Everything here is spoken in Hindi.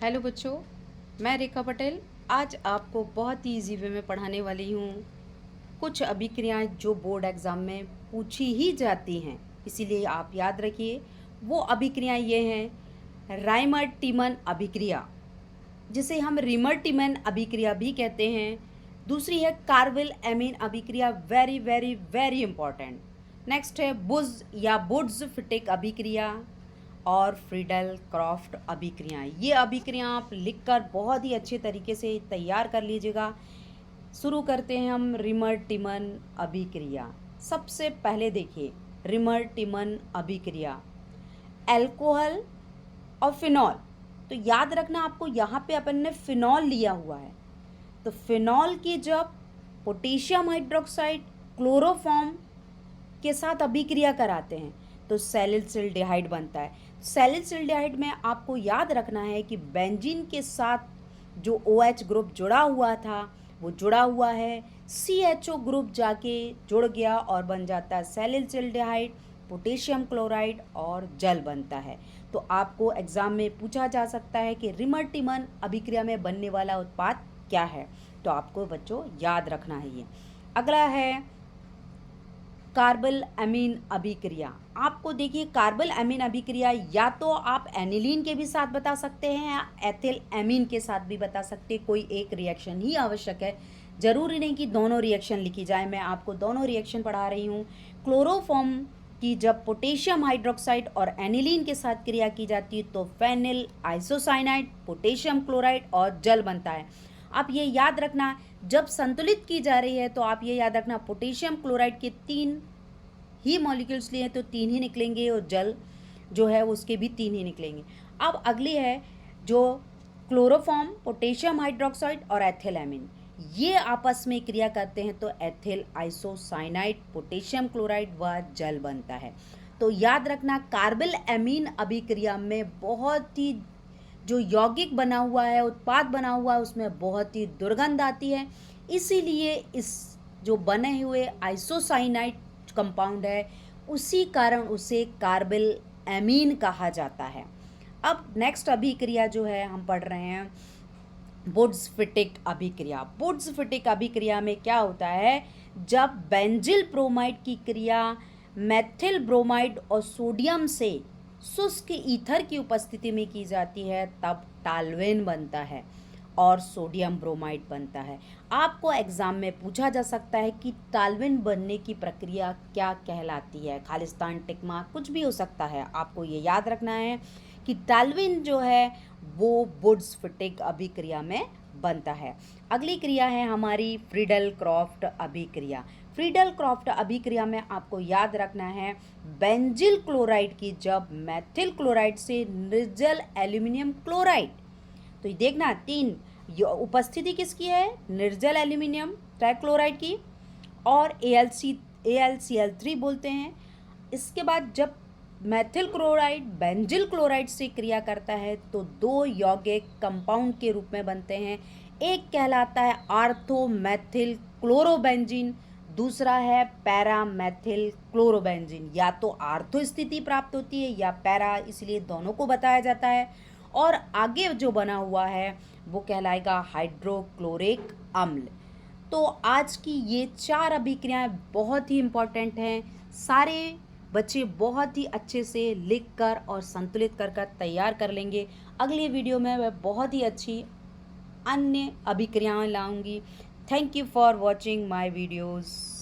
हेलो बच्चों, मैं रेखा पटेल आज आपको बहुत ही इजी वे में पढ़ाने वाली हूँ कुछ अभिक्रियाएं जो बोर्ड एग्ज़ाम में पूछी ही जाती हैं, इसीलिए आप याद रखिए। वो अभिक्रियाएं ये हैं राइमर टीमन अभिक्रिया, जिसे हम रिमर टीमन अभिक्रिया भी कहते हैं। दूसरी है कार्विल एमीन अभिक्रिया, very very very important. Next है बुज या बुड्स फिटिक अभिक्रिया और फ्रीडल क्रॉफ्ट अभिक्रियाएं। ये अभिक्रियाएं आप लिखकर बहुत ही अच्छे तरीके से तैयार कर लीजिएगा। शुरू करते हैं हम रिमर टिमन अभिक्रिया। सबसे पहले देखिए रिमर टिमन अभिक्रिया, अल्कोहल और फिनॉल। तो याद रखना आपको, यहाँ पे अपन ने फिनॉल लिया हुआ है, तो फिनॉल की जब पोटेशियम हाइड्रोक्साइड क्लोरोफॉर्म के साथ अभिक्रिया कराते हैं तो सैलिसिल्डिहाइड बनता है। सैलिसिल्डिहाइड में आपको याद रखना है कि बेंजीन के साथ जो OH ग्रुप जुड़ा हुआ था वो जुड़ा हुआ है, CHO ग्रुप जाके जुड़ गया और बन जाता है सैलिसिल्डिहाइड, पोटेशियम क्लोराइड और जल बनता है। तो आपको एग्जाम में पूछा जा सकता है कि रिमर टिमन अभिक्रिया में बनने वाला उत्पाद क्या है, तो आपको बच्चों याद रखना है ये। अगला है कार्बल एमीन अभिक्रिया। आपको देखिए कार्बल एमीन अभिक्रिया या तो आप एनिलीन के भी साथ बता सकते हैं या एथिल एमीन के साथ भी बता सकते हैं। कोई एक रिएक्शन ही आवश्यक है, जरूरी नहीं कि दोनों रिएक्शन लिखी जाए। मैं आपको दोनों रिएक्शन पढ़ा रही हूँ। क्लोरोफॉर्म की जब पोटेशियम हाइड्रोक्साइड और एनिलीन के साथ क्रिया की जाती है तो फेनिल आइसोसाइनाइड, पोटेशियम क्लोराइड और जल बनता है। आप ये याद रखना, जब संतुलित की जा रही है तो आप ये याद रखना पोटेशियम क्लोराइड के 3 ही मॉलिक्यूल्स लिए तो 3 ही निकलेंगे और जल जो है उसके भी 3 ही निकलेंगे। अब अगली है जो क्लोरोफॉर्म, पोटेशियम हाइड्रोक्साइड और एथिल एमीन, ये आपस में क्रिया करते हैं तो एथिल आइसोसाइनाइड, पोटेशियम क्लोराइड व जल बनता है। तो याद रखना कार्बल एमीन अभिक्रिया में बहुत ही जो यौगिक बना हुआ है, उत्पाद बना हुआ है, उसमें बहुत ही दुर्गंध आती है, इसीलिए इस जो बने हुए आइसोसाइनाइड कंपाउंड है उसी कारण उसे कार्बल एमीन कहा जाता है। अब नेक्स्ट अभिक्रिया जो है हम पढ़ रहे हैं बुड्स फिटिक अभिक्रिया। बुड्स फिटिक अभिक्रिया में क्या होता है, जब बेंजिल ब्रोमाइड की क्रिया मेथिल ब्रोमाइड और सोडियम से शुष्क ईथर की उपस्थिति में की जाती है तब टालवेन बनता है और सोडियम ब्रोमाइड बनता है। आपको एग्जाम में पूछा जा सकता है कि टालवेन बनने की प्रक्रिया क्या कहलाती है, खालिस्तान, टिकमा, कुछ भी हो सकता है। आपको ये याद रखना है कि टालवेन जो है वो बुड्स फिटिक अभिक्रिया में बनता है। अगली क्रिया है हमारी फ्रीडल क्रॉफ्ट अभिक्रिया। फ्रीडल क्रॉफ्ट अभिक्रिया में आपको याद रखना है बेंजिल क्लोराइड की जब मेथिल क्लोराइड से निर्जल एल्यूमिनियम क्लोराइड, तो ये देखना 3 उपस्थिति किसकी है, निर्जल एल्यूमिनियम ट्राइक्लोराइड की और AlCl3 बोलते हैं। इसके बाद जब मेथिल क्लोराइड बेंजिल क्लोराइड से क्रिया करता है तो 2 यौगिक कंपाउंड के रूप में बनते हैं। एक कहलाता है आर्थो मेथिल क्लोरोबेंजीन, दूसरा है पैरा मेथिल क्लोरोबेंजीन। या तो आर्थो स्थिति प्राप्त होती है या पैरा, इसलिए दोनों को बताया जाता है। और आगे जो बना हुआ है वो कहलाएगा हाइड्रोक्लोरिक अम्ल। तो आज की ये 4 अभिक्रियाएं बहुत ही इम्पॉर्टेंट हैं। सारे बच्चे बहुत ही अच्छे से लिख कर और संतुलित कर कर तैयार कर लेंगे। अगली वीडियो में मैं बहुत ही अच्छी अन्य अभिक्रियाएं लाऊंगी। Thank you for watching my videos.